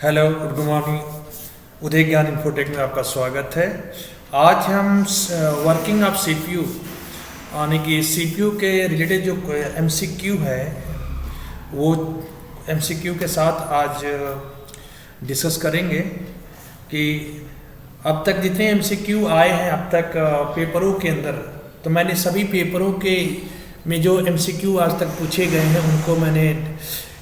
Hello, good morning. उदय ज्ञान infotech में आपका स्वागत है। आज हम वर्किंग ऑफ सीपीयू यानी कि सीपीयू के रिलेटेड जो एमसीक्यू है वो एमसीक्यू के साथ आज डिस्कस करेंगे कि अब तक जितने एमसीक्यू आए हैं अब तक पेपरों के अंदर, तो मैंने सभी पेपरों के में जो एमसीक्यू आज तक पूछे गए हैं उनको मैंने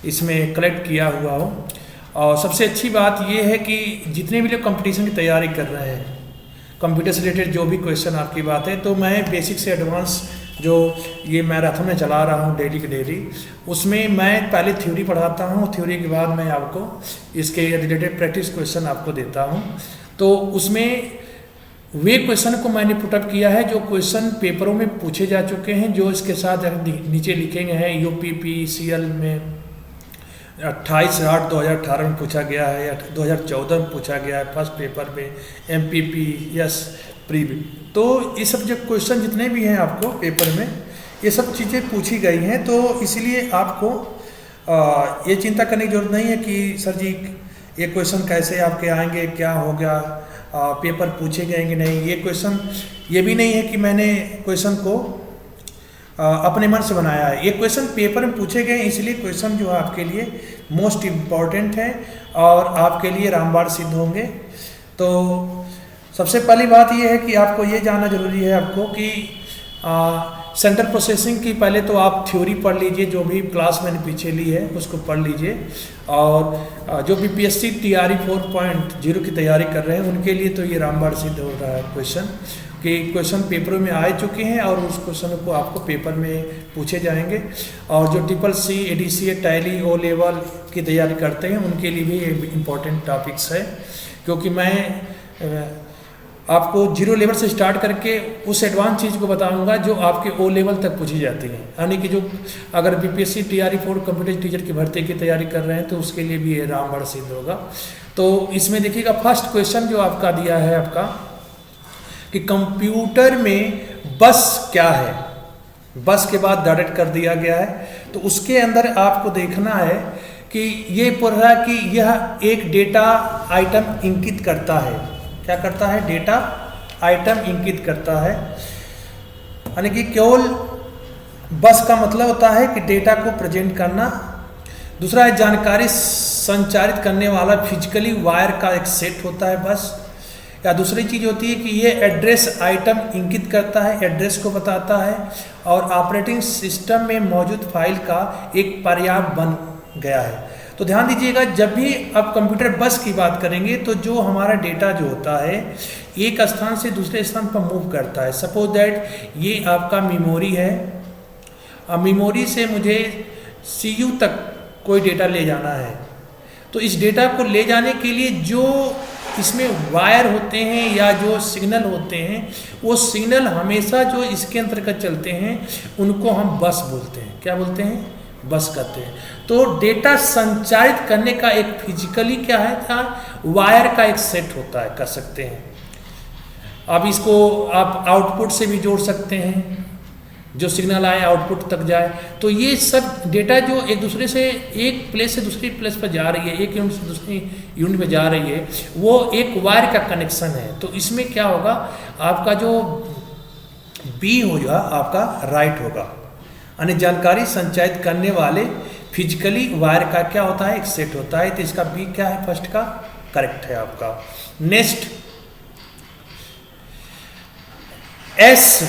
इसमें कलेक्ट किया हुआ हूँ। और सबसे अच्छी बात यह है कि जितने भी लोग कंपटीशन की तैयारी कर रहे हैं, कंप्यूटर से रिलेटेड जो भी क्वेश्चन आपकी बात है, तो मैं बेसिक से एडवांस जो ये मैराथन में चला रहा हूँ डेली के डेली, उसमें मैं पहले थ्योरी पढ़ाता हूँ। थ्योरी के बाद मैं आपको इसके रिलेटेड प्रैक्टिस क्वेश्चन आपको देता हूँ। तो उसमें वे क्वेश्चन को मैंने पुटअप किया है जो क्वेश्चन पेपरों में पूछे जा चुके हैं, जो इसके साथ नीचे लिखे गए हैं। यूपीपीसीएल में 28/8/2018 में पूछा गया है या 2014 में पूछा गया है फर्स्ट पेपर में, MPPS प्री। तो ये सब जो क्वेश्चन जितने भी हैं आपको पेपर में, ये सब चीज़ें पूछी गई हैं। तो इसलिए आपको ये चिंता करने की जरूरत नहीं है कि सर जी ये क्वेश्चन कैसे आपके आएंगे, क्या होगा, पेपर पूछे गए कि नहीं। ये क्वेश्चन ये भी नहीं है कि मैंने क्वेश्चन को अपने मन से बनाया है। ये क्वेश्चन पेपर में पूछे गए, इसलिए क्वेश्चन जो है आपके लिए मोस्ट इम्पॉर्टेंट है और आपके लिए रामबाण सिद्ध होंगे। तो सबसे पहली बात ये है कि आपको ये जानना जरूरी है आपको कि सेंट्रल प्रोसेसिंग की पहले तो आप थ्योरी पढ़ लीजिए, जो भी क्लास मैंने पीछे ली है उसको पढ़ लीजिए। और जो भी PSC TRE 4.0 की तैयारी कर रहे हैं उनके लिए तो ये रामबाण सिद्ध हो रहा है क्वेश्चन, कि क्वेश्चन पेपरों में आ चुके हैं और उस क्वेश्चन को आपको पेपर में पूछे जाएंगे। और जो CCC ADCA tally O level की तैयारी करते हैं उनके लिए भी ये इम्पोर्टेंट टॉपिक्स है, क्योंकि मैं आपको 0 लेवल से स्टार्ट करके उस एडवांस चीज़ को बताऊंगा जो आपके O लेवल तक पूछी जाती है। यानी कि जो अगर BPSC TRE 4 कंप्यूटर टीचर की भर्ती की तैयारी कर रहे हैं तो उसके लिए भी ये रामबाण सिद्ध होगा। तो इसमें देखिएगा फर्स्ट क्वेश्चन जो आपका दिया है आपका कि कंप्यूटर में बस क्या है। बस के बाद डायरेक्ट कर दिया गया है, तो उसके अंदर आपको देखना है कि ये पढ़ रहा है कि यह एक डेटा आइटम इंगित करता है। क्या करता है? डेटा आइटम इंगित करता है। यानी कि केवल बस का मतलब होता है कि डेटा को प्रेजेंट करना। दूसरा है जानकारी संचारित करने वाला फिजिकली वायर का एक सेट होता है बस। या दूसरी चीज़ होती है कि ये एड्रेस आइटम इंगित करता है, एड्रेस को बताता है और ऑपरेटिंग सिस्टम में मौजूद फाइल का एक पर्याय बन गया है। तो ध्यान दीजिएगा, जब भी आप कंप्यूटर बस की बात करेंगे तो जो हमारा डेटा जो होता है एक स्थान से दूसरे स्थान पर मूव करता है। सपोज दैट ये आपका मेमोरी है, अब मेमोरी से मुझे CPU तक कोई डेटा ले जाना है, तो इस डेटा को ले जाने के लिए जो इसमें वायर होते हैं या जो सिग्नल होते हैं, वो सिग्नल हमेशा जो इसके अंतर्गत चलते हैं उनको हम बस बोलते हैं। क्या बोलते हैं? बस कहते हैं। तो डेटा संचारित करने का एक फिजिकली क्या है था, वायर का एक सेट होता है, कर सकते हैं। अब इसको आप आउटपुट से भी जोड़ सकते हैं, जो सिग्नल आए आउटपुट तक जाए। तो ये सब डेटा जो एक दूसरे से एक प्लेस से दूसरी प्लेस पर जा रही है, एक यूनिट से दूसरी यूनिट में जा रही है, वो एक वायर का कनेक्शन है। तो इसमें क्या होगा, आपका जो B होगा आपका राइट होगा, यानी जानकारी संचारित करने वाले फिजिकली वायर का क्या होता है, एक सेट होता है। तो इसका B क्या है, फर्स्ट का करेक्ट है आपका। नेक्स्ट S,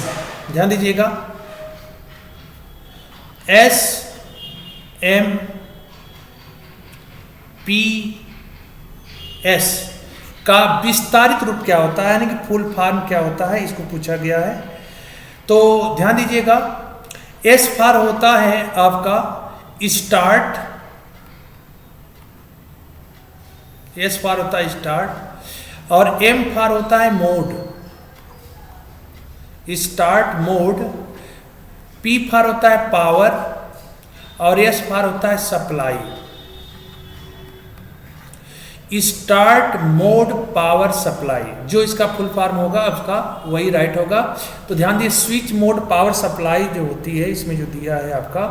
ध्यान दीजिएगा, SMPS का विस्तारित रूप क्या होता है, यानी कि फुल फॉर्म क्या होता है, इसको पूछा गया है। तो ध्यान दीजिएगा, S फॉर होता है आपका स्टार्ट, S फॉर होता है स्टार्ट, और M फॉर होता है mode, start mode. P for होता है पावर और S फॉर होता है supply. Start mode power supply, जो इसका फुल फॉर्म होगा उसका वही राइट होगा। तो ध्यान दिए, स्विच मोड पावर सप्लाई जो होती है, इसमें जो दिया है आपका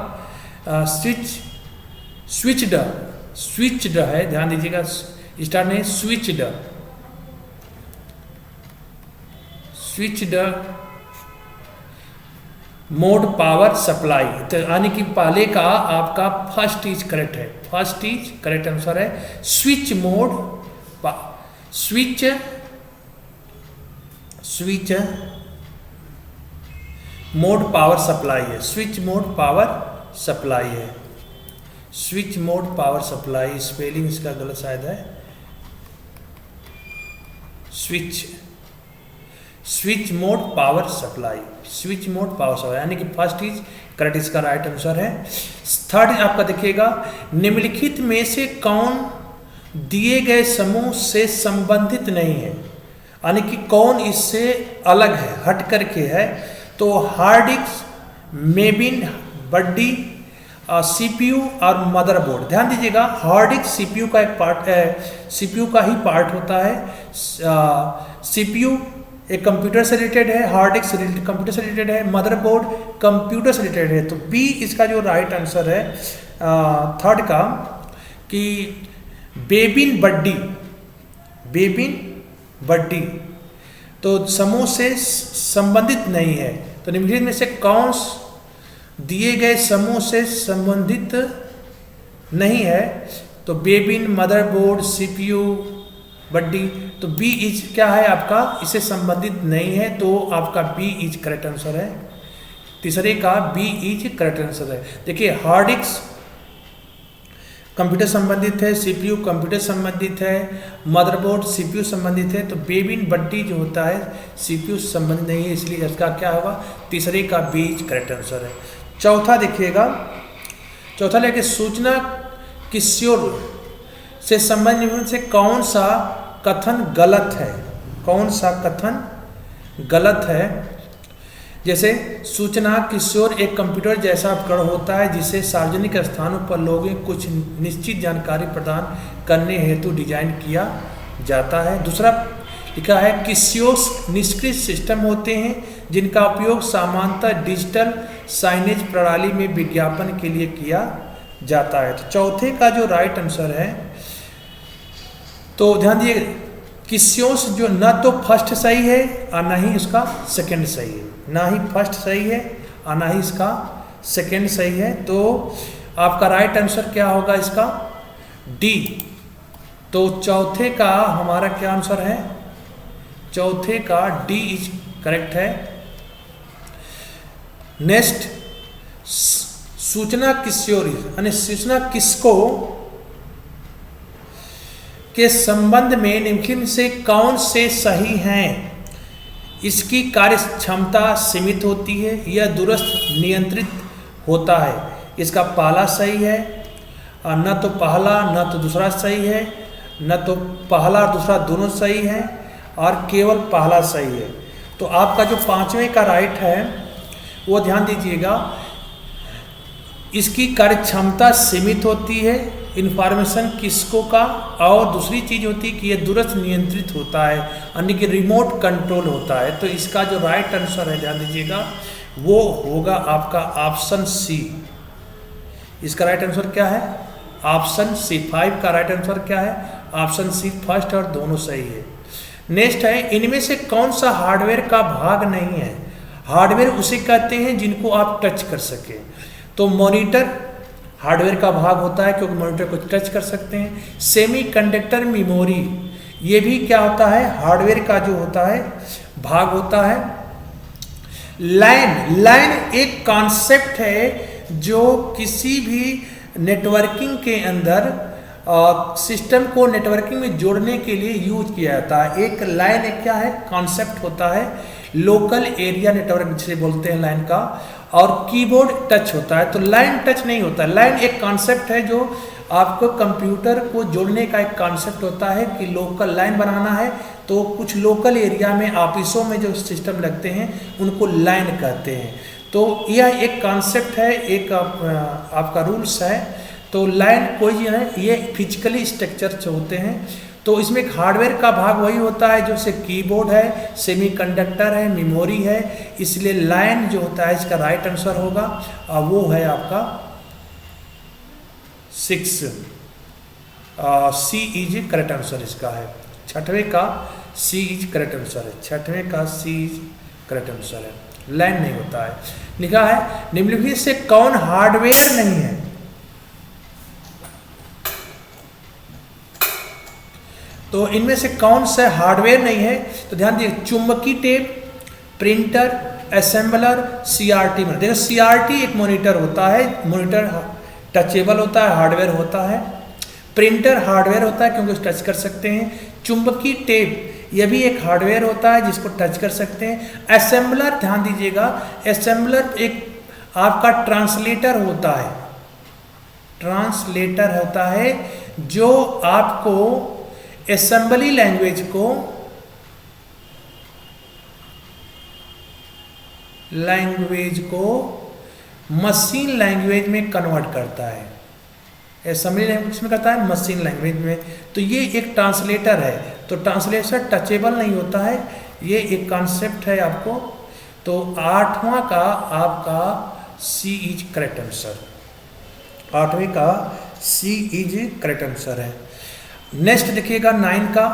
स्विच्ड है, ध्यान दीजिएगा, स्टार्ट नहीं, switched, switched mode power supply. तो यानी कि पहले का आपका फर्स्ट इज करेक्ट है, फर्स्ट इज करेक्ट आंसर है। Switch mode, switch switch mode power supply है, स्विच मोड पावर सप्लाई है, switch mode power supply. Spelling इसका गलत शायद है, switch, switch mode power supply, switch mode power supply, यानी कि फर्स्ट इज करेक्ट, इसका राइट आंसर है। थर्ड आपका देखिएगा, निम्नलिखित में से कौन दिए गए समूह से संबंधित नहीं है, यानी कि कौन इससे अलग है, हट करके है। तो हार्ड डिस्क, मेबिन, बड्डी, सीपीयू और मदरबोर्ड। ध्यान दीजिएगा, हार्ड डिस्क सीपीयू का एक पार्ट है, सीपीयू का ही पार्ट होता है। सीपीयू एक कंप्यूटर से रिलेटेड है, हार्ड डिस्क कंप्यूटर से रिलेटेड है, मदरबोर्ड कंप्यूटर से रिलेटेड है। तो बी इसका जो राइट आंसर है थर्ड का, कि बेबिन बड्डी, बेबिन बड्डी तो समूह से संबंधित नहीं है। तो निम्नलिखित में से कौन दिए गए समूह से संबंधित नहीं है? तो बेबिन, मदरबोर्ड, सीपीयू, बड्डी। तो बी इज क्या है आपका, इससे संबंधित नहीं है, तो आपका बी इज करेक्ट आंसर है। तीसरे का बी इज करेक्ट आंसर है। देखिए, हार्ड डिस्क कंप्यूटर संबंधित है, सीपीयू कंप्यूटर संबंधित है, मदरबोर्ड सीपीयू संबंधित है। तो बेबिन बड्डी जो होता है सीपीयू संबंधित नहीं है, इसलिए इसका क्या होगा, तीसरे का बी इज करेक्ट आंसर है। चौथा देखिएगा, चौथा लेके सूचना किशोर से संबंधित से कौन सा कथन गलत है, कौन सा कथन गलत है? जैसे सूचना किशोर एक कंप्यूटर जैसा उपकरण होता है जिसे सार्वजनिक स्थानों पर लोगों को कुछ निश्चित जानकारी प्रदान करने हेतु डिजाइन किया जाता है। दूसरा लिखा है, किशोर निष्क्रिय सिस्टम होते हैं जिनका उपयोग सामान्यतः डिजिटल साइनेज प्रणाली में विज्ञापन के लिए किया जाता है। तो चौथे का जो राइट आंसर है, तो ध्यान दिए, किशोर जो न तो फर्स्ट सही है और ना ही उसका सेकंड सही है, ना ही फर्स्ट सही है और ना ही इसका सेकंड सही है। तो आपका राइट आंसर क्या होगा इसका, डी। तो चौथे का हमारा क्या आंसर है, चौथे का डी इज करेक्ट है। नेक्स्ट, सूचना किशोर यानी सूचना किसको के संबंध में निम्नलिखित से कौन से सही हैं? इसकी कार्य क्षमता सीमित होती है, यह दूरस्थ नियंत्रित होता है। इसका पहला सही है, और न तो पहला न तो दूसरा सही है, न तो पहला और दूसरा दोनों सही है, और केवल पहला सही है। तो आपका जो पांचवें का राइट है वो ध्यान दीजिएगा, इसकी कार्य क्षमता सीमित होती है, इंफॉर्मेशन किसको का, और दूसरी चीज होती है कि यह दूरस्थ नियंत्रित होता है, यानी कि रिमोट कंट्रोल होता है। तो इसका जो राइट आंसर है ध्यान दीजिएगा, वो होगा आपका ऑप्शन सी। इसका राइट आंसर क्या है, ऑप्शन सी। 5 का राइट आंसर क्या है, ऑप्शन सी, फर्स्ट और दोनों सही है। नेक्स्ट है, इनमें से कौन सा हार्डवेयर का भाग नहीं है? हार्डवेयर उसे कहते हैं जिनको आप टच कर सके। तो मॉनिटर हार्डवेयर का भाग होता है क्योंकि मॉनिटर को टच कर सकते हैं। सेमीकंडक्टर मेमोरी, ये भी क्या होता है, हार्डवेयर का जो होता है भाग होता है। लैन, लैन एक कॉन्सेप्ट है जो किसी भी नेटवर्किंग के अंदर सिस्टम को नेटवर्किंग में जोड़ने के लिए यूज किया जाता है। एक लाइन एक क्या है, कॉन्सेप्ट होता है, लोकल एरिया नेटवर्क जिसे बोलते हैं लाइन का, और कीबोर्ड टच होता है। तो लाइन टच नहीं होता, लाइन एक कॉन्सेप्ट है जो आपको कंप्यूटर को जोड़ने का एक कॉन्सेप्ट होता है कि लोकल लाइन बनाना है। तो कुछ लोकल एरिया में ऑफिसों में जो सिस्टम लगते हैं उनको लाइन कहते हैं। तो यह एक कॉन्सेप्ट है, एक आपका रूल्स है। तो लाइन कोई है, ये फिजिकली स्ट्रक्चर होते हैं। तो इसमें एक हार्डवेयर का भाग वही होता है जो से कीबोर्ड है, सेमीकंडक्टर है, मेमोरी है। इसलिए लाइन जो होता है इसका राइट आंसर होगा, और वो है आपका 6। सी इज करेक्ट आंसर इसका है। छठवें का सी इज करेक्ट आंसर है। छठवें का सी इज करेक्ट आंसर है। लैंड नहीं होता है। लिखा है निम्नलिखित से कौन हार्डवेयर नहीं है? तो इनमें से कौन सा हार्डवेयर नहीं है? तो ध्यान दिए, चुंबकीय टेप, प्रिंटर, असेंबलर, सीआरटी। में देखो सीआरटी एक मॉनिटर होता है, मॉनिटर टचेबल होता है, हार्डवेयर होता है। प्रिंटर हार्डवेयर होता है क्योंकि उसे टच कर सकते हैं। चुंबकीय टेप यह भी एक हार्डवेयर होता है जिसको टच कर सकते हैं। असेंबलर ध्यान दीजिएगा, असेंबलर एक आपका ट्रांसलेटर होता है, ट्रांसलेटर होता है जो आपको असेंबली लैंग्वेज को मशीन लैंग्वेज में कन्वर्ट करता है। असेंबली लैंग्वेज में करता है, मशीन लैंग्वेज में। तो ये एक ट्रांसलेटर है। तो ट्रांसलेटर टचेबल नहीं होता है, ये एक कॉन्सेप्ट है आपको। तो आठवां का आपका सी इज करेक्ट आंसर। आठवें का सी इज करेक्ट आंसर है। नेक्स्ट देखिएगा 9 का,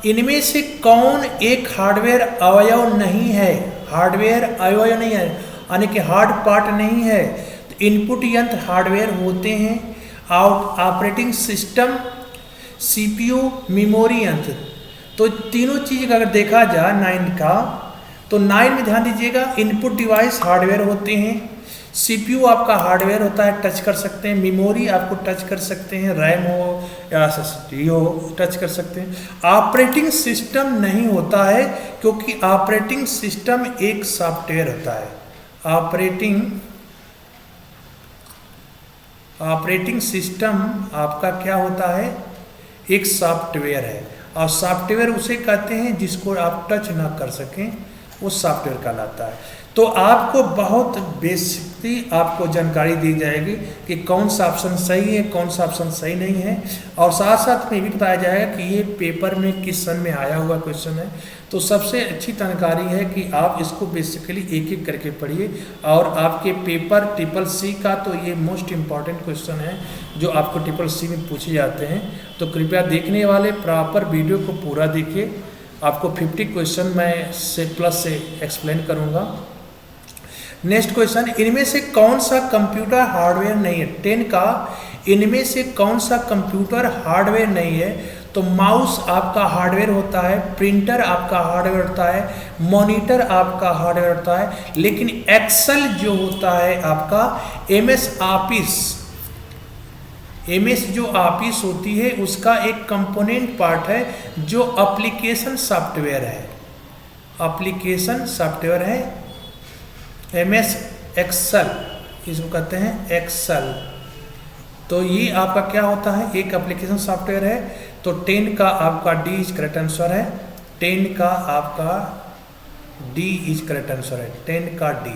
इनमें से कौन एक हार्डवेयर अवयव नहीं है? हार्डवेयर अवयव नहीं है यानी कि हार्ड पार्ट नहीं है। तो इनपुट यंत्र हार्डवेयर होते हैं। ऑपरेटिंग सिस्टम, सीपीयू, मेमोरी यंत्र। तो तीनों चीज अगर देखा जाए 9 का, तो 9 में ध्यान दीजिएगा, इनपुट डिवाइस हार्डवेयर होते हैं। सीपीयू आपका हार्डवेयर होता है, टच कर सकते हैं। मेमोरी आपको टच कर सकते हैं, रैम हो या एसएसडी हो, टच कर सकते हैं। ऑपरेटिंग सिस्टम नहीं होता है क्योंकि ऑपरेटिंग सिस्टम एक सॉफ्टवेयर होता है। ऑपरेटिंग सिस्टम आपका क्या होता है? एक सॉफ्टवेयर है। और सॉफ्टवेयर उसे कहते हैं जिसको आप टच ना कर सकें, वो सॉफ्टवेयर कहलाता है। तो आपको बहुत बेसिकली आपको जानकारी दी जाएगी कि कौन सा ऑप्शन सही है, कौन सा ऑप्शन सही नहीं है। और साथ साथ में भी बताया जाएगा कि ये पेपर में किस सन में आया हुआ क्वेश्चन है। तो सबसे अच्छी जानकारी है कि आप इसको बेसिकली एक एक करके पढ़िए। और आपके पेपर ट्रिपल सी का तो ये मोस्ट इम्पॉर्टेंट क्वेश्चन है जो आपको ट्रिपल सी में पूछे जाते हैं। तो कृपया देखने वाले प्रॉपर वीडियो को पूरा देखिए। आपको 50 क्वेश्चन मैं से प्लस से एक्सप्लेन करूँगा। नेक्स्ट क्वेश्चन, इनमें से कौन सा कंप्यूटर हार्डवेयर नहीं है? 10 का, इनमें से कौन सा कंप्यूटर हार्डवेयर नहीं है? तो माउस आपका हार्डवेयर होता है, प्रिंटर आपका हार्डवेयर होता है, मॉनिटर आपका हार्डवेयर होता है। लेकिन एक्सेल जो होता है आपका एमएस ऑफिस, एमएस जो ऑफिस होती है उसका एक कंपोनेंट पार्ट है जो एप्लीकेशन सॉफ्टवेयर है। एप्लीकेशन सॉफ्टवेयर है एमएस एक्सेल, इसको कहते हैं एक्सेल। तो ये आपका क्या होता है? एक एप्लीकेशन सॉफ्टवेयर है। तो 10 का आपका डी इज करेक्ट आंसर है। 10 का आपका डी इज करेक्ट आंसर है। 10 का डी।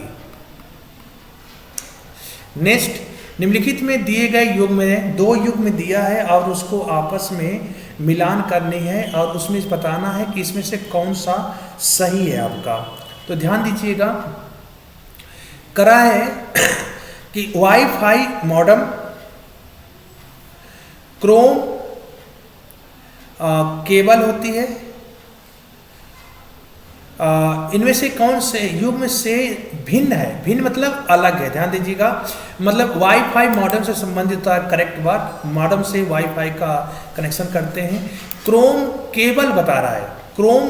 नेक्स्ट, निम्नलिखित में दिए गए युग में 2 युग में दिया है और उसको आपस में मिलान करनी है और उसमें बताना है कि इसमें से कौन सा सही है आपका। तो ध्यान दीजिएगा, करा है कि वाईफाई मॉडेम, क्रोम केबल होती है। इनमें से कौन से युग में से भिन्न है? भिन्न मतलब अलग है। ध्यान दीजिएगा, मतलब वाईफाई मॉडेम से संबंधित होता है, करेक्ट बात। मॉडेम से वाईफाई का कनेक्शन करते हैं। क्रोम केबल बता रहा है, क्रोम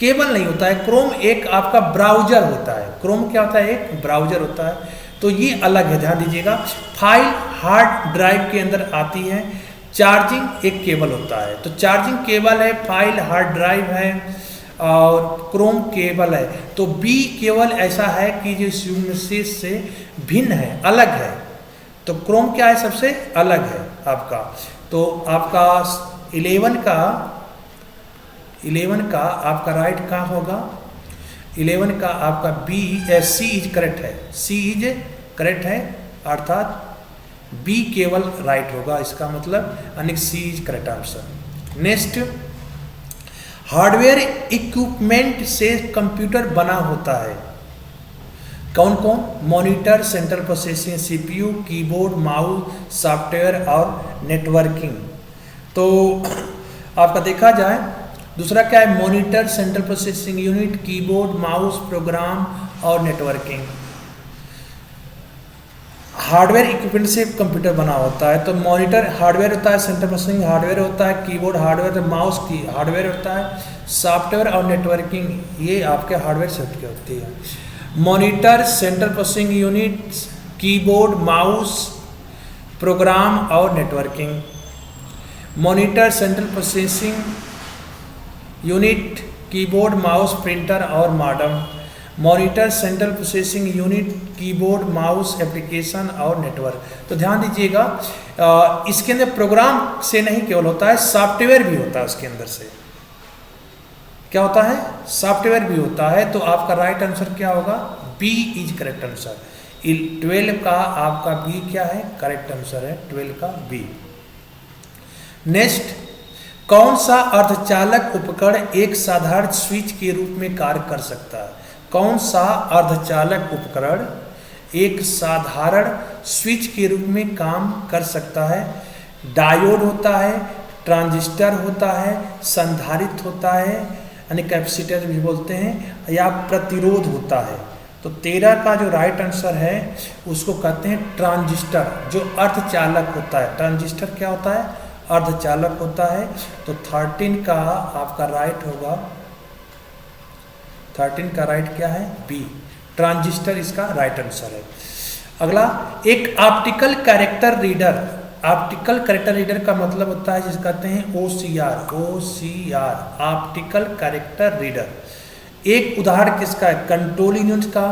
केबल नहीं होता है। क्रोम एक आपका ब्राउजर होता है। क्रोम क्या होता है? एक ब्राउजर होता है। तो ये अलग है, ध्यान दीजिएगा। फाइल हार्ड ड्राइव के अंदर आती है। चार्जिंग एक केबल होता है। तो चार्जिंग केबल है, फाइल हार्ड ड्राइव है और क्रोम केबल है। तो बी केवल ऐसा है कि जो इस युग से भिन्न है, अलग है। तो क्रोम क्या है? सबसे अलग है आपका। तो आपका 11 का आपका राइट कहाँ होगा? 11 का आपका बी सी इज करेक्ट है। सी इज करेक्ट है, अर्थात बी केवल राइट होगा, इसका मतलब यानी C is correct answer. Next, hardware equipment से कंप्यूटर बना होता है। कौन कौन? Monitor, central processing, CPU, keyboard, mouse, software और नेटवर्किंग। तो आपका देखा जाए दूसरा क्या है, monitor, central processing unit, keyboard, mouse, program और नेटवर्किंग। हार्डवेयर इक्विपमेंट से कंप्यूटर बना होता है, तो मॉनिटर हार्डवेयर होता है, सेंट्रल प्रोसेसिंग हार्डवेयर होता है, कीबोर्ड हार्डवेयर, माउस की हार्डवेयर होता है, सॉफ्टवेयर और नेटवर्किंग ये आपके हार्डवेयर सेट की होती है। Monitor, central processing unit, keyboard, mouse, program और networking. Monitor, central processing unit, keyboard, mouse, printer और modem. Monitor, central processing unit, keyboard, mouse, application और नेटवर्क। तो ध्यान दीजिएगा इसके अंदर प्रोग्राम से नहीं केवल होता है, सॉफ्टवेयर भी होता है उसके अंदर से। क्या होता है? सॉफ्टवेयर भी होता है। तो आपका राइट आंसर क्या होगा? B is correct answer. 12 का आपका बी क्या है? करेक्ट आंसर है 12 का बी। नेक्स्ट, कौन सा अर्धचालक उपकरण एक साधारण स्विच के रूप में कार्य कर सकता है? कौन सा अर्धचालक उपकरण एक साधारण स्विच के रूप में काम कर सकता है? डायोड होता है, ट्रांजिस्टर होता है, संधारित्र होता है यानी कैपेसिटर भी बोलते हैं, या प्रतिरोध होता है। तो 13 का जो राइट आंसर है उसको कहते हैं ट्रांजिस्टर, जो अर्धचालक होता है। ट्रांजिस्टर क्या होता है? अर्धचालक होता है। तो 13 का आपका राइट होगा, 13 का राइट क्या है? बी, ट्रांजिस्टर इसका राइट आंसर है। अगला, एक optical character reader. Optical character reader का मतलब होता है जिसे कहते हैं OCR, OCR optical character reader. एक उदाहरण किसका है? कंट्रोल यूनिट का,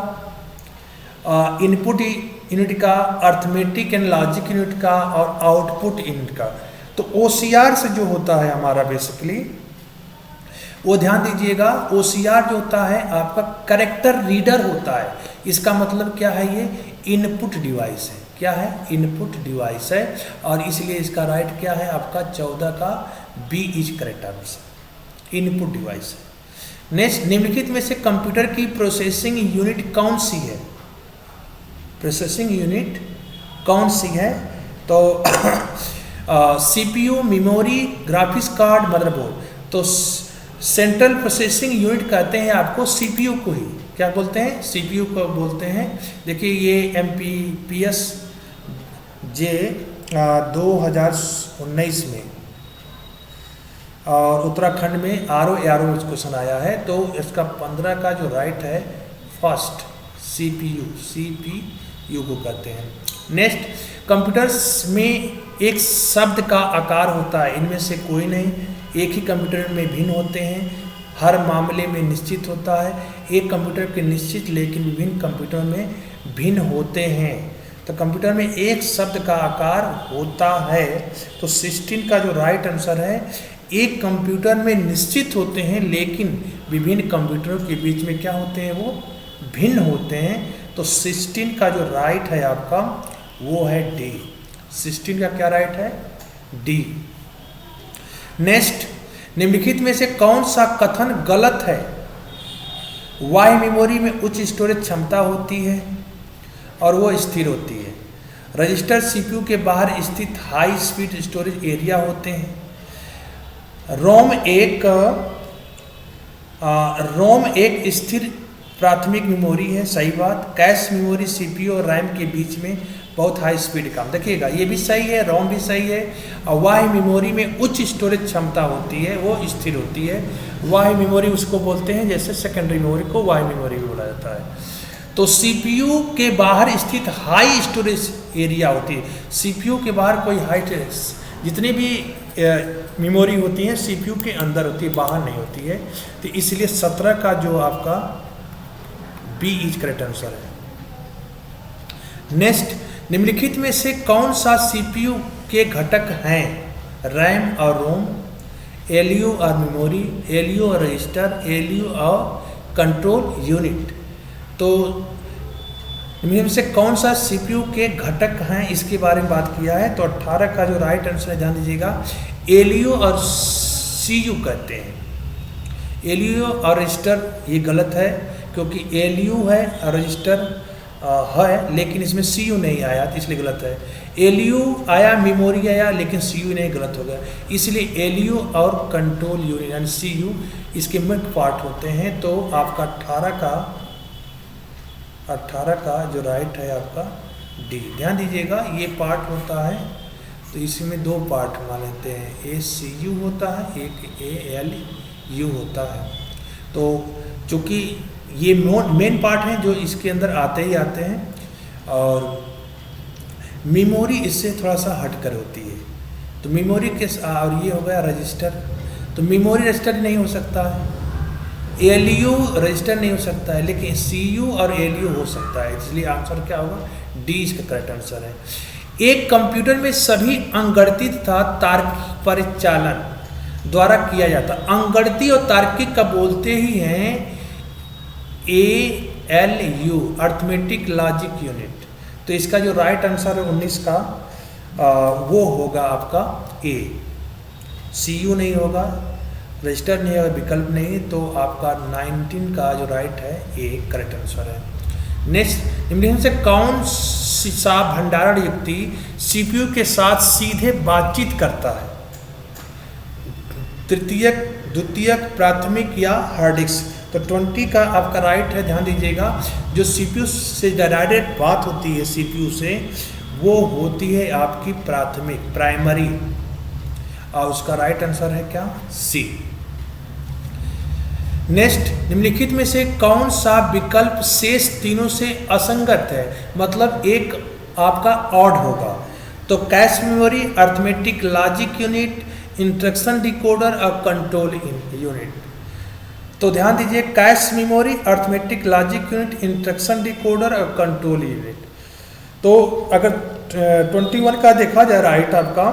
इनपुट यूनिट का, अर्थमेटिक एंड लॉजिक यूनिट का और आउटपुट यूनिट का। तो OCR से जो होता है हमारा बेसिकली वो ध्यान दीजिएगा, OCR जो होता है आपका कैरेक्टर रीडर होता है। इसका मतलब क्या है? ये इनपुट डिवाइस है। क्या है? इनपुट डिवाइस है। और इसलिए इसका राइट क्या है आपका? 14 का B is correct answer, input device है। नेक्स्ट, निम्नलिखित में से कंप्यूटर की प्रोसेसिंग यूनिट कौन सी है? प्रोसेसिंग यूनिट कौन सी है? तो CPU, memory, graphics card, motherboard. तो सेंट्रल प्रोसेसिंग यूनिट कहते हैं आपको CPU को ही। क्या बोलते हैं? CPU को बोलते हैं। देखिए ये MPPS जे 2019 में और उत्तराखंड में RO क्वेश्चन आया है। तो इसका 15 का जो राइट है फर्स्ट CPU को कहते हैं। नेक्स्ट, कंप्यूटर्स में एक शब्द का आकार होता है, इनमें से कोई नहीं। एक ही कंप्यूटर में भिन्न होते हैं, हर मामले में निश्चित होता है। एक कंप्यूटर के निश्चित लेकिन विभिन्न कंप्यूटर में भिन्न होते हैं। तो कंप्यूटर में एक शब्द का आकार होता है। तो 16 का जो राइट आंसर है, एक कंप्यूटर में निश्चित होते हैं लेकिन विभिन्न कंप्यूटरों के बीच में क्या होते हैं? वो भिन्न होते हैं। तो 16 का जो राइट है आपका वो है डी। 16 का क्या राइट है? डी। नेक्स्ट, निम्नलिखित में से कौन सा कथन गलत है? वाई मेमोरी में उच्च स्टोरेज क्षमता होती है और वो स्थिर होती है। रजिस्टर CPU के बाहर स्थित हाई स्पीड स्टोरेज एरिया होते हैं। रोम एक स्थिर प्राथमिक मेमोरी है, सही बात। कैश मेमोरी CPU और रैम के बीच में बहुत हाई स्पीड काम। देखिएगा ये भी सही है, रोम भी सही है। और वाही मेमोरी में उच्च स्टोरेज क्षमता होती है, वो स्थिर होती है। वाही मेमोरी उसको बोलते हैं जैसे सेकेंडरी मेमोरी को वाही मेमोरी भी बोला जाता है। तो CPU के बाहर स्थित हाई स्टोरेज एरिया होती है। CPU के बाहर कोई हाई, जितनी भी मेमोरी होती है CPU के अंदर होती है, बाहर नहीं होती है। तो इसलिए 17 का जो आपका बी इज करेक्ट आंसर है। नेक्स्ट, निम्नलिखित में से कौन सा CPU के घटक हैं? रैम और रोम, ALU और मेमोरी, ALU और रजिस्टर, ALU और कंट्रोल यूनिट। तो इनमें से कौन सा CPU के घटक हैं इसके बारे में बात किया है। तो 18 का जो राइट आंसर है ध्यान दीजिएगा, ALU और CU कहते हैं। ALU और रजिस्टर ये गलत है क्योंकि ALU है और रजिस्टर है, लेकिन इसमें सी यू नहीं आया तो इसलिए गलत है। एल यू आया, मेमोरी आया, लेकिन सी यू नहीं, गलत हो गया। इसलिए एल यू और कंट्रोल यूनिट यानी सी यू इसके मुख्य पार्ट होते हैं। तो आपका 18 का जो राइट है आपका डी। ध्यान दीजिएगा ये पार्ट होता है तो इसमें दो पार्ट मान लेते हैं, ए सी यू होता है, एक ए एल यू होता है। तो चूँकि ये मेन पार्ट हैं जो इसके अंदर आते ही आते हैं और मेमोरी इससे थोड़ा सा हटकर होती है। तो मेमोरी के और ये हो गया रजिस्टर, तो मेमोरी रजिस्टर नहीं हो सकता है, एलयू रजिस्टर नहीं हो सकता है, लेकिन सीयू और एलयू हो सकता है। इसलिए आंसर क्या होगा, डी इसका करेक्ट आंसर है। एक कंप्यूटर में सभी अंगणित तथा तार्किक परिचालन द्वारा किया जाता। अंगणित और तार्किक का बोलते ही हैं ALU अर्थमेटिक लॉजिक यूनिट। तो इसका जो राइट आंसर है 19 का वो होगा आपका ए। CU नहीं होगा, रजिस्टर नहीं होगा, विकल्प नहीं, तो आपका 19 का जो राइट है ए करेक्ट आंसर है। नेक्स्ट, निम्नलिखित से कौन सा भंडारण युक्ति CPU के साथ सीधे बातचीत करता है? तृतीयक, द्वितीयक, प्राथमिक या हार्ड डिस्क? तो 20 का आपका राइट है। ध्यान दीजिएगा जो CPU से डायरेक्ट बात होती है CPU से, वो होती है आपकी प्राथमिक, प्राइमरी, और उसका राइट आंसर है क्या, सी। नेक्स्ट, निम्नलिखित में से कौन सा विकल्प शेष तीनों से असंगत है? मतलब एक आपका ऑड होगा। तो cache memory, arithmetic logic unit, instruction decoder और कंट्रोल यूनिट। तो ध्यान दीजिए cache memory, arithmetic logic unit, instruction decoder और कंट्रोल यूनिट। तो अगर 21 का देखा जाए राइट आपका,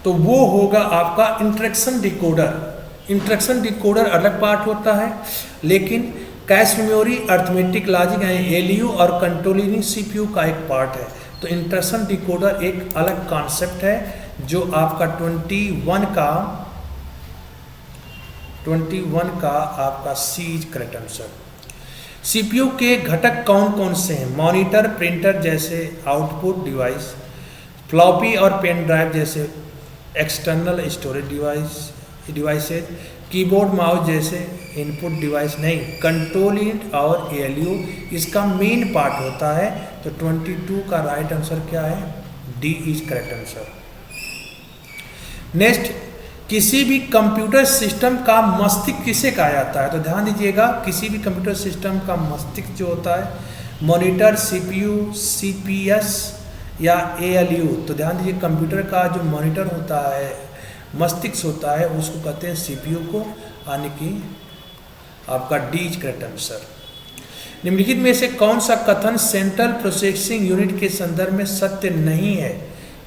तो वो होगा आपका इंस्ट्रक्शन डिकोडर। इंस्ट्रक्शन डिकोडर अलग पार्ट होता है, लेकिन कैश मेमोरी, अर्थमेटिक लॉजिक यानी एलयू और कंट्रोल यूनिट CPU का एक पार्ट है। तो इंस्ट्रक्शन डिकोडर एक अलग कॉन्सेप्ट है जो आपका 21 का आपका सी इज करेक्ट आंसर। CPU के घटक कौन कौन से हैं? मॉनिटर, प्रिंटर जैसे आउटपुट डिवाइस, फ्लॉपी और पेन ड्राइव जैसे external storage devices, keyboard mouse जैसे इनपुट डिवाइस नहीं। कंट्रोल यूनिट और ALU इसका मेन पार्ट होता है। तो 22 का राइट आंसर क्या है, D is correct answer. Next, किसी भी कंप्यूटर सिस्टम का मस्तिष्क किसे कहा जाता है? तो ध्यान दीजिएगा किसी भी कंप्यूटर सिस्टम का मस्तिष्क जो होता है, मॉनिटर, CPU, CPS या ALU। तो ध्यान दीजिए कंप्यूटर का जो मॉनिटर होता है, मस्तिष्क होता है, उसको कहते हैं CPU को, यानी कि आपका डी इज करेक्ट आंसर। निम्नलिखित में से कौन सा कथन सेंट्रल प्रोसेसिंग यूनिट के संदर्भ में सत्य नहीं है?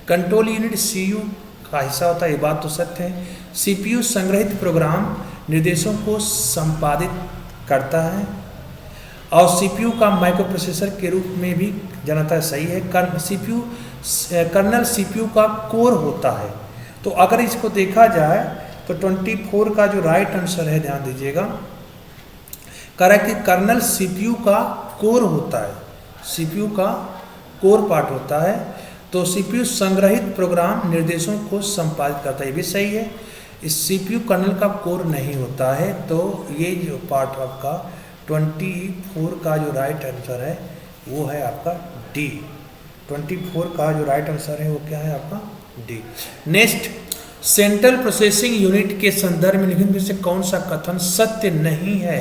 कंट्रोल यूनिट CU का हिस्सा होता है, ये बात तो सत्य है। CPU संग्रहित प्रोग्राम निर्देशों को संपादित करता है और CPU का माइक्रो प्रोसेसर के रूप में भी जाना है, सही है। कर्नल CPU का कोर होता है। तो अगर इसको देखा जाए तो 24 का जो राइट आंसर है, ध्यान दीजिएगा, कह रहा है कि कर्नल CPU का कोर होता है, CPU का कोर पार्ट होता है। तो CPU संग्रहित प्रोग्राम निर्देशों को संपादित करता है, ये भी सही है। इस CPU कर्नल का कोर नहीं होता है। तो ये जो पार्ट आपका 24 का जो राइट आंसर है वो है आपका डी। 24 का जो राइट आंसर है वो क्या है आपका D. Next, central processing unit के संदर्भ में निम्नलिखित में से कौन सा कथन सत्य नहीं है?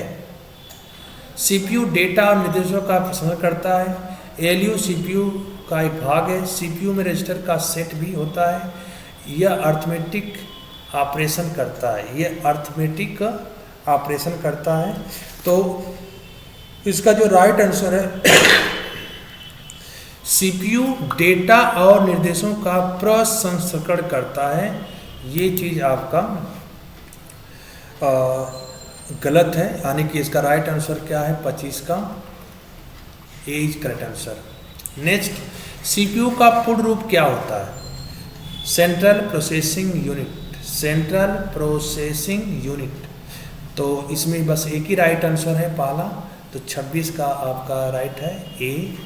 CPU डेटा और निर्देशों का प्रसंस्करण करता है। ALU CPU का एक भाग है। CPU में रजिस्टर का सेट भी होता है। यह अर्थमेटिक ऑपरेशन करता है, यह अर्थमेटिक ऑपरेशन करता है। तो इसका जो राइट आंसर है CPU डेटा और निर्देशों का प्रसंस्करण करता है। ये चीज़ आपका गलत है, यानी कि इसका राइट आंसर क्या है 25 का A is correct answer. Next, CPU का पूर्ण रूप क्या होता है? Central processing unit, central processing unit. तो इसमें बस एक ही राइट आंसर है पहला। तो 26 का आपका राइट है ए,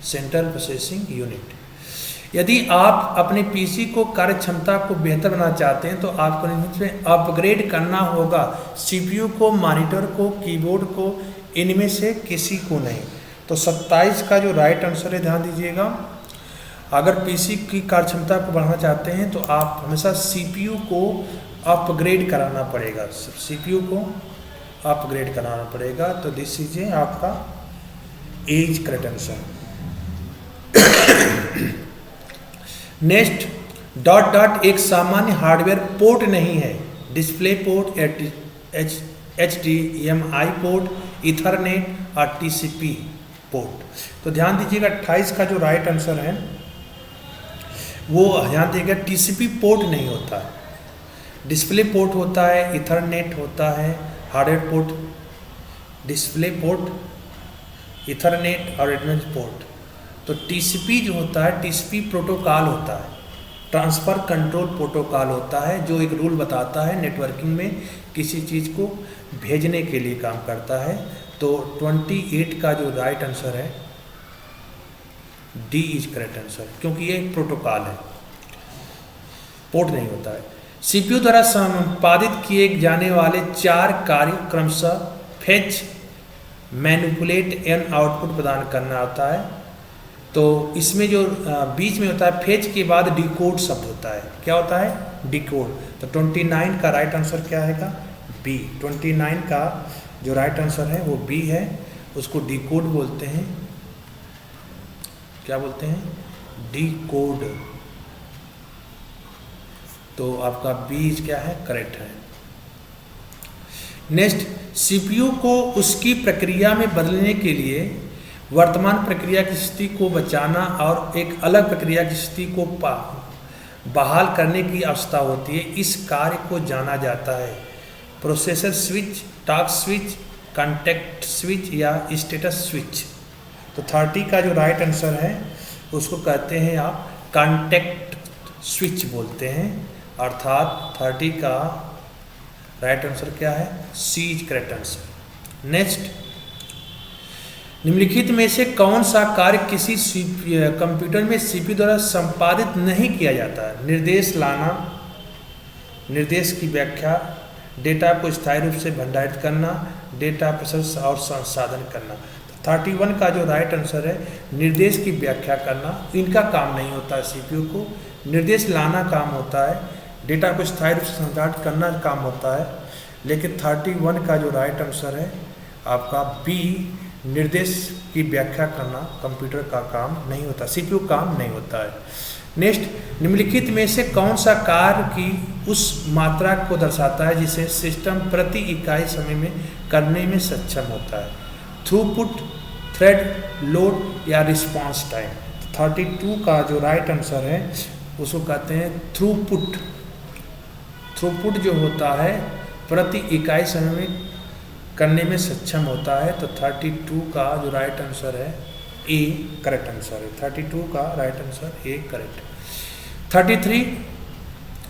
सेंट्रल प्रोसेसिंग यूनिट। यदि आप अपने पीसी को कार्य क्षमता को बेहतर बनाना चाहते हैं तो आपको इसमें अपग्रेड करना होगा, सीपीयू को, मॉनिटर को, कीबोर्ड को, इनमें से किसी को नहीं। तो 27 का जो राइट आंसर है, ध्यान दीजिएगा, अगर पीसी की कार्य क्षमता को बढ़ाना चाहते हैं तो आप हमेशा सीपीयू को अपग्रेड कराना पड़ेगा, सीपीयू को अपग्रेड कराना पड़ेगा। तो दिस इज आपका as correct answer. Next, dot dot एक सामान्य हार्डवेयर पोर्ट नहीं है, डिस्प्ले पोर्ट, HDMI पोर्ट, ईथरनेट और TCP पोर्ट। तो ध्यान दीजिएगा 28 का जो राइट आंसर है वो ध्यान दीजिएगा TCP पोर्ट नहीं होता है, डिस्प्ले पोर्ट होता है, ईथरनेट होता है, hardware port, display port, ethernet और एडवांस पोर्ट। तो TCP जो होता है, TCP प्रोटोकॉल होता है, ट्रांसफ़र कंट्रोल प्रोटोकॉल होता है, जो एक रूल बताता है नेटवर्किंग में किसी चीज़ को भेजने के लिए काम करता है। तो 28 का जो राइट आंसर है डी इज करेक्ट आंसर, क्योंकि ये एक प्रोटोकॉल है, पोर्ट नहीं होता है। सीपीयू द्वारा संपादित किए जाने वाले 4 कार्य क्रमशः फेच, मैनिपुलेट एंड आउटपुट प्रदान करना होता है। तो इसमें जो बीच में होता है फेच के बाद डिकोड शब्द होता है, क्या होता है? डिकोड। तो 29 का राइट आंसर क्या है? बी। 29 का जो राइट आंसर है वो बी है, उसको डिकोड बोलते हैं। क्या बोलते हैं? डिकोड। तो आपका बी क्या है? करेक्ट है। नेक्स्ट, सीपीयू को उसकी प्रक्रिया में बदलने के लिए वर्तमान प्रक्रिया की स्थिति को बचाना और एक अलग प्रक्रिया की स्थिति को बहाल करने की आवश्यकता होती है। इस कार्य को जाना जाता है processor switch, task switch, contact switch या स्टेटस स्विच। तो 30 का जो राइट आंसर है उसको कहते हैं आप कॉन्टेक्ट स्विच बोलते हैं, अर्थात 30 का राइट आंसर क्या है? C is correct answer. Next, निम्नलिखित में से कौन सा कार्य किसी कंप्यूटर में सीपीयू द्वारा संपादित नहीं किया जाता है? निर्देश लाना, निर्देश की व्याख्या, डेटा को स्थायी रूप से भंडारित करना, डेटा प्रोसेस और संसाधन करना। 31 का जो राइट आंसर है निर्देश की व्याख्या करना, इनका काम नहीं होता है सीपीयू को। निर्देश लाना काम होता है, डेटा को स्थायी रूप से संचालित करना काम होता है। लेकिन 31 का जो राइट आंसर है आपका बी, निर्देश की व्याख्या करना कंप्यूटर का काम नहीं होता, सीपीयू काम नहीं होता है। नेक्स्ट, निम्नलिखित में से कौन सा कार्य की उस मात्रा को दर्शाता है जिसे सिस्टम प्रति इकाई समय में करने में सक्षम होता है? थ्रूपुट, थ्रेड लोड या रिस्पांस टाइम। 32 का जो राइट आंसर है उसको कहते हैं थ्रूपुट। थ्रूपुट जो होता है प्रति इकाई समय में करने में सक्षम होता है। तो 32 का जो राइट आंसर है ए करेक्ट आंसर है। 32 का right answer A correct. 33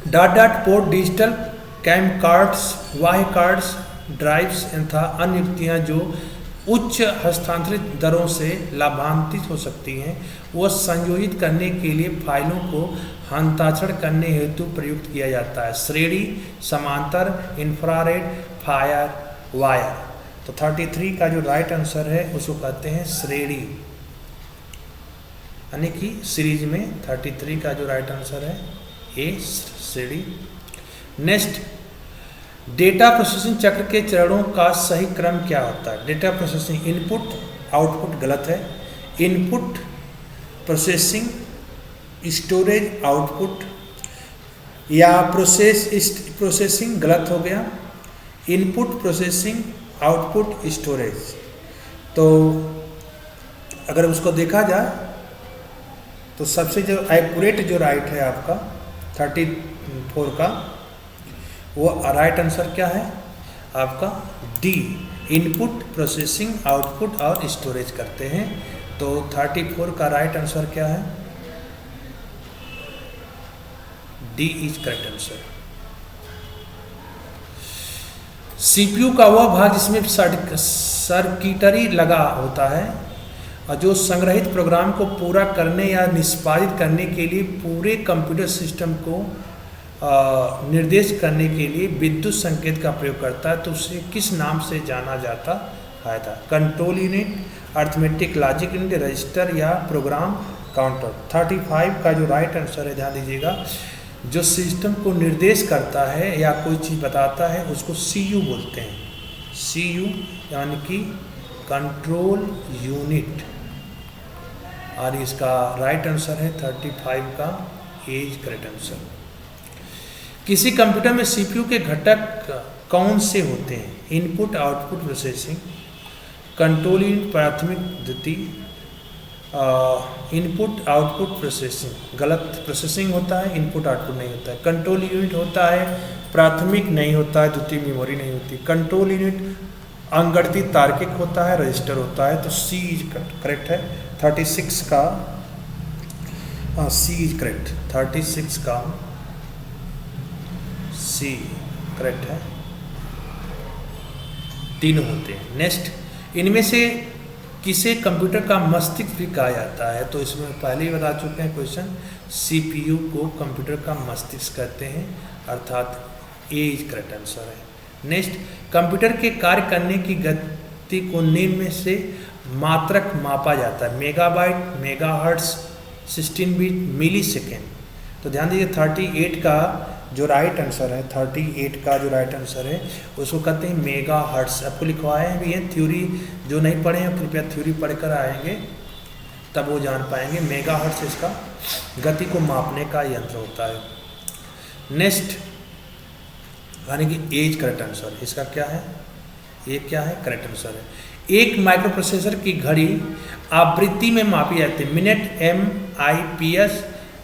dot dot port digital cam cards, वाह्य कार्ड्स, ड्राइव्स तथा अन्य युक्तियाँ जो उच्च हस्तांतरित दरों से लाभान्वित हो सकती हैं, वह संयोजित करने के लिए फाइलों को हस्ताक्षर करने हेतु प्रयुक्त किया जाता है। श्रेणी, समांतर, इंफ्रारेड, फायर, वायर। तो 33 का जो राइट आंसर है उसको कहते हैं श्रेणी, यानी कि सीरीज में 33 का जो राइट आंसर है ए श्रेणी। नेक्स्ट, डेटा प्रोसेसिंग चक्र के चरणों का सही क्रम क्या होता है? डेटा प्रोसेसिंग इनपुट, आउटपुट गलत है। इनपुट प्रोसेसिंग, स्टोरेज, आउटपुट या प्रोसेसिंग गलत हो गया। Input processing, output storage. तो अगर उसको देखा जाए तो सबसे जो एक्यूरेट जो राइट है आपका 34 का, वो राइट आंसर क्या है आपका? डी, इनपुट प्रोसेसिंग, आउटपुट और स्टोरेज करते हैं। तो 34 का राइट आंसर क्या है? D is correct answer. CPU का वह भाग जिसमें सर्किटरी लगा होता है और जो संग्रहित प्रोग्राम को पूरा करने या निष्पादित करने के लिए पूरे कंप्यूटर सिस्टम को निर्देश करने के लिए विद्युत संकेत का प्रयोग करता है, तो उसे किस नाम से जाना जाता है था? Control unit, arithmetic logic unit, register या प्रोग्राम काउंटर। 35 का जो राइट आंसर है, ध्यान दीजिएगा, जो सिस्टम को निर्देश करता है या कोई चीज़ बताता है उसको सीयू बोलते हैं। सीयू यानी कि कंट्रोल यूनिट, और इसका राइट आंसर है 35 का एज करेक्ट आंसर। किसी कंप्यूटर में सीपीयू के घटक कौन से होते हैं? Input output processing, control unit प्राथमिक द्वितीय, इनपुट आउटपुट प्रोसेसिंग गलत, प्रोसेसिंग होता है, इनपुट आउटपुट नहीं होता है। कंट्रोल यूनिट होता है, प्राथमिक नहीं होता है, द्वितीय मेमोरी नहीं होती। कंट्रोल यूनिट अंगणितीय तार्किक होता है, रजिस्टर होता है, तो सी इज करेक्ट है। 36 का सी इज करेक्ट, 36 का सी करेक्ट है, तीनों होते हैं। नेक्स्ट, इनमें से किसे कंप्यूटर का मस्तिष्क भी कहा जाता है? तो इसमें पहले ही बता चुके हैं क्वेश्चन, सीपीयू को कंप्यूटर का मस्तिष्क कहते हैं, अर्थात ए इज करेक्ट आंसर है। नेक्स्ट, कंप्यूटर के कार्य करने की गति को निम्न में से मात्रक मापा जाता है? मेगाबाइट, मेगाहर्ट्ज, 16 बिट, मिली सेकेंड। तो ध्यान दीजिए 38 का जो राइट आंसर है, 38 का जो राइट आंसर है उसको कहते हैं मेगा हर्ट्स। आपको लिखवाए हैं भी है थ्योरी, जो नहीं पढ़े हैं कृपया थ्योरी पढ़कर आएंगे तब वो जान पाएंगे। मेगा हर्ट्स इसका गति को मापने का यंत्र होता है। नेक्स्ट यानी कि एज करेक्ट आंसर, इसका क्या है? ये क्या है? करेक्ट आंसर है। एक माइक्रो प्रोसेसर की घड़ी आवृत्ति में मापी जाती है? मिनट, MIPS,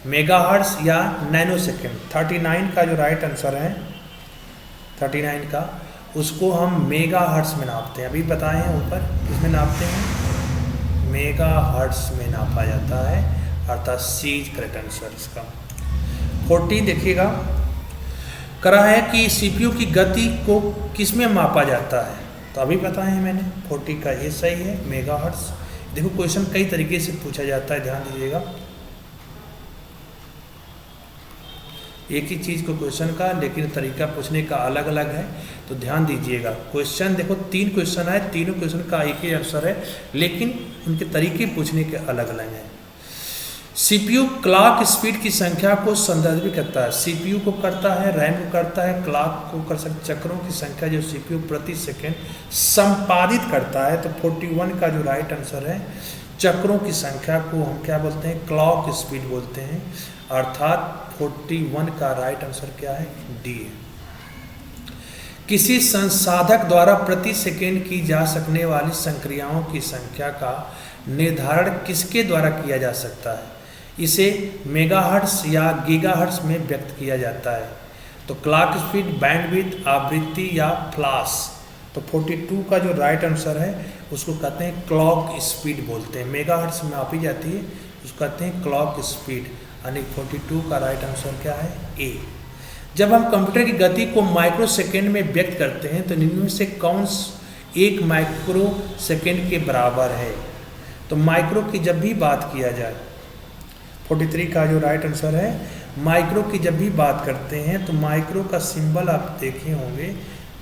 मेगाहर्ट्ज या नैनो सेकेंड। 39 का जो राइट आंसर है, 39 का, उसको हम मेगाहर्ट्ज में नापते हैं। अभी बताए हैं ऊपर, किसमें नापते हैं? मेगाहर्ट्ज में नापा जाता है, अर्थात सी इज करेक्ट आंसर इसका। 40 देखिएगा, करा है कि सीपीयू की गति को किसमें मापा जाता है? तो अभी बताए हैं मैंने, 40 का ये सही है, मेगाहर्ट्ज। देखो क्वेश्चन कई तरीके से पूछा जाता है, ध्यान दीजिएगा, एक ही चीज़ को क्वेश्चन का लेकिन तरीका पूछने का अलग अलग है, तो ध्यान दीजिएगा। क्वेश्चन देखो 3 क्वेश्चन है, तीनों क्वेश्चन का एक ही आंसर है, लेकिन उनके तरीके पूछने के अलग अलग हैं। सीपीयू क्लॉक स्पीड की संख्या को संदर्भित करता है? सीपीयू को करता है, रैम को करता है, क्लॉक को कर सकते, चक्रों की संख्या जो सीपीयू प्रति सेकेंड संपादित करता है। तो 41 का जो राइट आंसर है, चक्रों की संख्या को हम क्या बोलते हैं? क्लॉक स्पीड बोलते हैं, अर्थात 41 का राइट आंसर क्या है? डी है। किसी संसाधक द्वारा प्रति सेकेंड की जा सकने वाली संक्रियाओं की संख्या का निर्धारण किसके द्वारा किया जा सकता है? इसे मेगाहर्ट्ज या गीगाहर्ट्ज में व्यक्त किया जाता है। तो क्लॉक स्पीड, बैंडविड्थ, आवृत्ति या फ्लैश। तो 42 का जो राइट आंसर है उसको कहते हैं क्लॉक स्पीड बोलते हैं। मेगाहर्ट्ज में मापी जाती है, उसको कहते हैं क्लॉक स्पीड, यानी 42 का राइट आंसर क्या है? ए। जब हम कंप्यूटर की गति को माइक्रो सेकेंड में व्यक्त करते हैं तो इनमें से कौन एक माइक्रो सेकेंड के बराबर है? तो माइक्रो की जब भी बात किया जाए, 43 का जो राइट आंसर है, माइक्रो की जब भी बात करते हैं तो माइक्रो का सिंबल आप देखे होंगे,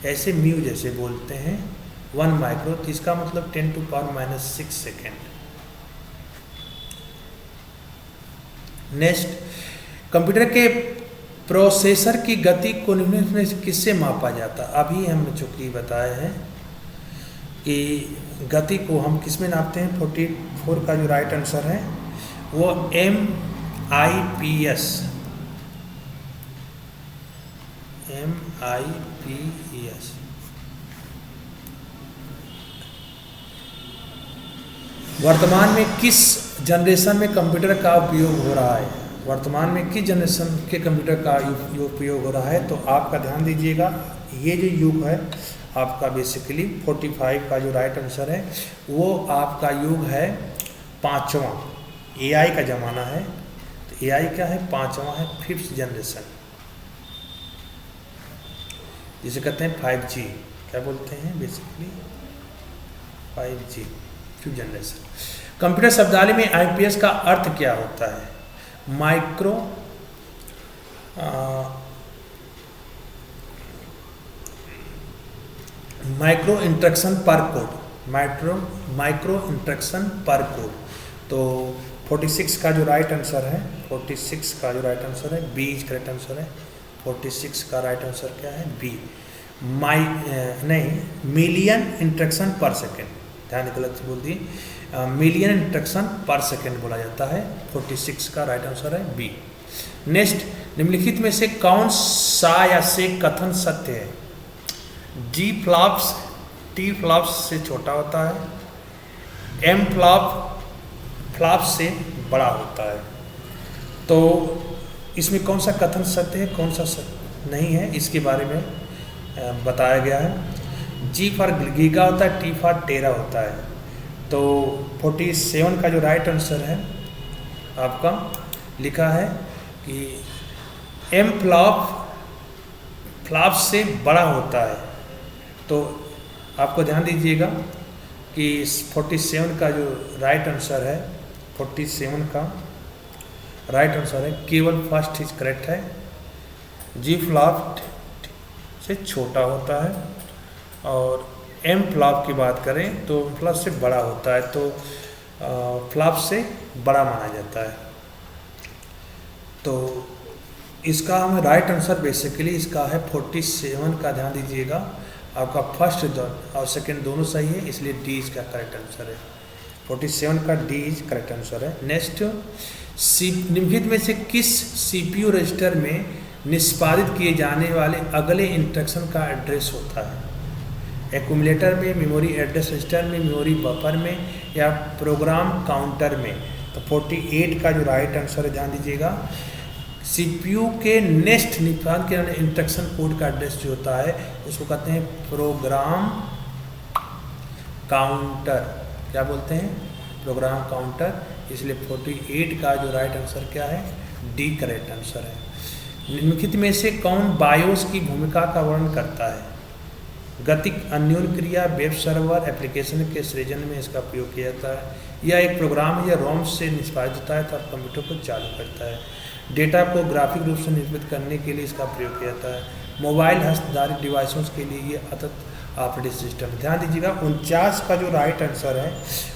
ऐसे म्यू जैसे बोलते हैं, 1 माइक्रो, तो इसका मतलब 10⁻⁻6 सेकेंड। नेक्स्ट, कंप्यूटर के प्रोसेसर की गति को निम्न में किससे मापा जाता? अभी हम चूंकि बताए हैं कि गति को हम किस में नापते हैं? 44 का जो राइट आंसर है वो MIPS, MIPS। वर्तमान में किस जनरेशन में कंप्यूटर का उपयोग हो रहा है? वर्तमान में किस जनरेशन के कंप्यूटर का उपयोग हो रहा है? तो आपका ध्यान दीजिएगा, ये जो युग है आपका बेसिकली 45 का जो राइट आंसर है वो आपका युग है 5वां। AI का ज़माना है, तो AI क्या है? 5वां है, 5th जनरेशन, जिसे कहते हैं 5G। क्या बोलते हैं basically 5G fifth generation. Computer शब्दावली में IPS का अर्थ क्या होता है? माइक्रो इंस्ट्रक्शन पर कोड, माइक्रो इंस्ट्रक्शन पर कोड। तो 46 का जो राइट आंसर है, 46 का जो राइट आंसर है बी इज करेक्ट आंसर है। 46 का राइट आंसर क्या है? बी। मिलियन इंस्ट्रक्शन पर सेकेंड, ध्यान गलत बोल दी, मिलियन इंस्ट्रक्शन पर सेकेंड बोला जाता है। 46 का राइट आंसर है बी। नेक्स्ट, निम्नलिखित में से कौन सा या से कथन सत्य है? G फ्लॉप्स T फ्लॉप्स से छोटा होता है, M फ्लॉप्स से बड़ा होता है। तो इसमें कौन सा कथन सत्य है, कौन सा सत्य नहीं है, इसके बारे में बताया गया है। G फॉर गीगा होता है, T फॉर टेरा होता है। तो 47 का जो राइट आंसर है आपका लिखा है कि M फ्लॉप्स से बड़ा होता है। तो आपको ध्यान दीजिएगा कि 47 का जो राइट आंसर है, 47 का राइट आंसर है केवल फर्स्ट इज करेक्ट है। G फ्लॉप से छोटा होता है और M फ्लॉप की बात करें तो फ्लॉप से बड़ा होता है, तो फ्लॉप से बड़ा माना जाता है। तो इसका हमें राइट आंसर बेसिकली इसका है 47 का, ध्यान दीजिएगा। आपका फर्स्ट और सेकंड दोनों सही है, इसलिए डी इसका करेक्ट आंसर है। 47 का डी इज करेक्ट आंसर है। नेक्स्ट, निम्नलिखित में से किस CPU रजिस्टर में निष्पादित किए जाने वाले अगले इंस्ट्रक्शन का एड्रेस होता है? एक्यूमुलेटर में, मेमोरी एड्रेस रजिस्टर में, मेमोरी बफर में या प्रोग्राम काउंटर में? तो 48 का जो राइट आंसर है, ध्यान दीजिएगा, CPU के नेक्स्ट निष्पादन के इंस्ट्रक्शन कोड का एड्रेस जो होता है उसको कहते हैं प्रोग्राम काउंटर। क्या बोलते हैं? Program counter. इसलिए 48 का जो राइट आंसर क्या है? डी करेक्ट आंसर है। निम्नलिखित में से कौन बायोस की भूमिका का वर्णन करता है? गतिक अन्योन्य क्रिया, वेब सर्वर, एप्लीकेशन के सृजन में इसका प्रयोग किया जाता है, या एक प्रोग्राम या रोम से निष्पादित होता है तब कंप्यूटर को चालू करता है। डेटा को ग्राफिक रूप से निर्मित करने के लिए इसका प्रयोग किया जाता है। मोबाइल हस्तधारित डिवाइसों के लिए ये अत्यंत ऑपरेटिंग सिस्टम। ध्यान दीजिएगा 49 का जो राइट आंसर है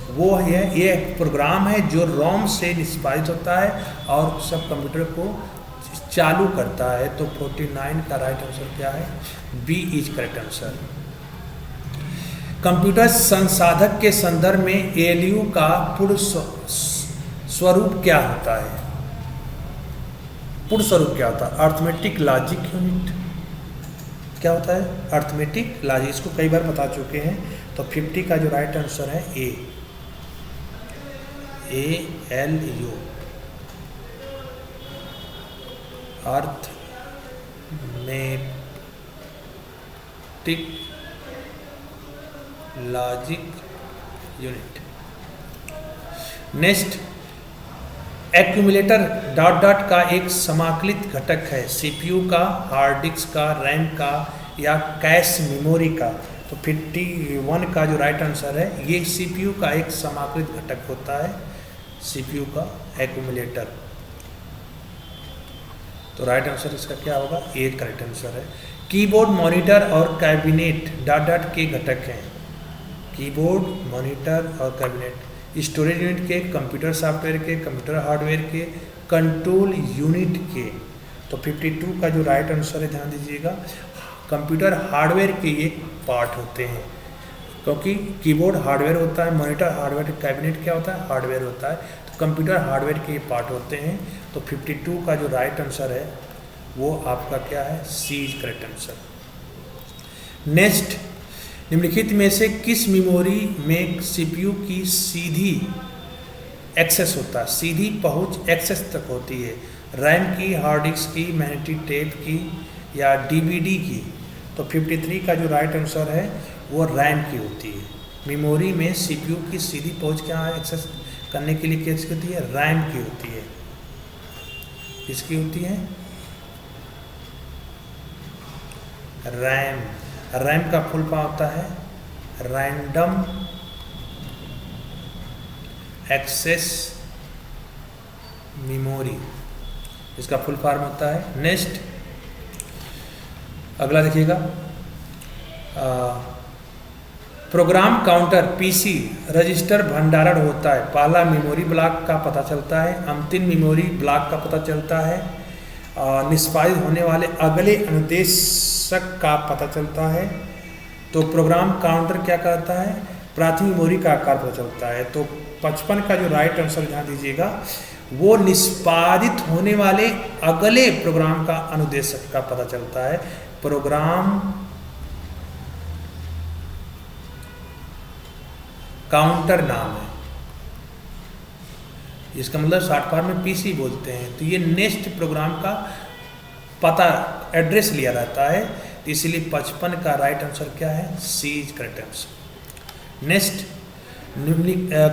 वो है, ये प्रोग्राम है जो रोम से निष्पादित होता है और सब कंप्यूटर को चालू करता है। तो 49 का राइट आंसर क्या है? B is correct answer. Computer संसाधक के संदर्भ में ALU का पूर्ण स्वरूप क्या होता है? पूर्ण स्वरूप क्या होता है? Arithmetic logic unit. क्या होता है? Arithmetic logic. इसको कई बार बता चुके हैं। तो 50 का जो राइट आंसर है ALU, arithmetic logic unit. Next, accumulator dot dot का एक समाकलित घटक है, CPU का, हार्ड डिस्क का, रैम का या कैश मेमोरी का? तो 51 का जो राइट आंसर है, ये CPU का एक समाकलित घटक होता है, CPU का एक्यूमुलेटर। तो राइट आंसर इसका क्या होगा? ए करेक्ट आंसर है। कीबोर्ड, मॉनिटर और कैबिनेट डॉट डॉट के घटक हैं। कीबोर्ड, मॉनिटर और कैबिनेट स्टोरेज यूनिट के, कंप्यूटर सॉफ्टवेयर के, कंप्यूटर हार्डवेयर के, कंट्रोल यूनिट के। तो 52 का जो राइट आंसर है, ध्यान दीजिएगा, कंप्यूटर हार्डवेयर के ये पार्ट होते हैं, क्योंकि कीबोर्ड हार्डवेयर होता है, मॉनिटर हार्डवेयर, कैबिनेट क्या होता है? हार्डवेयर होता है। तो कंप्यूटर हार्डवेयर के ये पार्ट होते हैं। तो 52 का जो राइट आंसर है वो आपका क्या है? C is correct answer. Next, निम्नलिखित में से किस मेमोरी में CPU की सीधी एक्सेस होता है? सीधी पहुंच एक्सेस तक होती है। रैम की, हार्ड डिस्क की, मैग्नेटिक टेप की या DVD की? तो 53 का जो राइट आंसर है वो रैम की होती है। मेमोरी में CPU की सीधी पहुंच क्या है? एक्सेस करने के लिए किसकी होती है? रैम की होती है। किसकी होती है? रैम। रैम का फुल फॉर्म होता है रैंडम एक्सेस मेमोरी, इसका फुल फॉर्म होता है। नेक्स्ट अगला देखिएगा, प्रोग्राम काउंटर पीसी रजिस्टर भंडारण होता है। पहला मेमोरी ब्लॉक का पता चलता है, अंतिम मेमोरी ब्लॉक का पता चलता है, निष्पादित होने वाले अगले अनुदेशक का पता चलता है। तो प्रोग्राम काउंटर क्या करता है, प्राथमिक मेमोरी का आकार पता चलता है। तो 55 का जो राइट आंसर ध्यान दीजिएगा, वो निष्पादित होने वाले अगले प्रोग्राम का अनुदेशक का पता चलता है। प्रोग्राम काउंटर नाम है, इसका मतलब शॉर्ट फॉर्म में पीसी बोलते हैं। तो ये नेक्स्ट प्रोग्राम का पता एड्रेस लिया रहता है, तो इसीलिए 55 का राइट आंसर क्या है, C is correct answer. Next,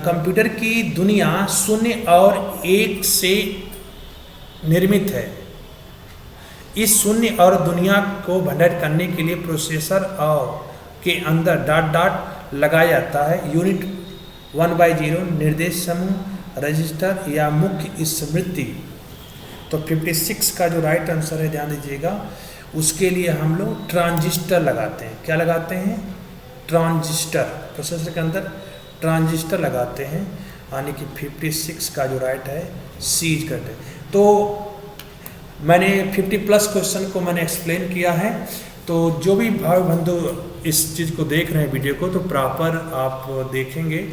computer की दुनिया शून्य और एक से निर्मित है। इस शून्य और दुनिया को भंडारित करने के लिए प्रोसेसर और के अंदर डॉट डॉट लगाया जाता है। यूनिट 1/0 निर्देश समूह, रजिस्टर या मुख्य स्मृति। तो 56 का जो राइट आंसर है ध्यान दीजिएगा, उसके लिए हम लोग ट्रांजिस्टर लगाते हैं। क्या लगाते हैं, ट्रांजिस्टर, प्रोसेसर के अंदर ट्रांजिस्टर लगाते हैं, यानी कि 56 का जो राइट है सी इज करेक्ट है। तो मैंने 50+ क्वेश्चन को मैंने एक्सप्लेन किया है। तो जो भी भाई बंधु इस चीज़ को देख रहे हैं वीडियो को, तो प्रॉपर आप देखेंगे,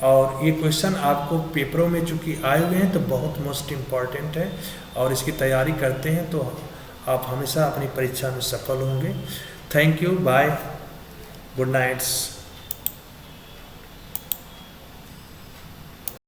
और ये क्वेश्चन आपको पेपरों में चूँकि आए हुए हैं तो बहुत मोस्ट इम्पॉर्टेंट है, और इसकी तैयारी करते हैं तो आप हमेशा अपनी परीक्षा में सफल होंगे। Thank you, bye, good nights.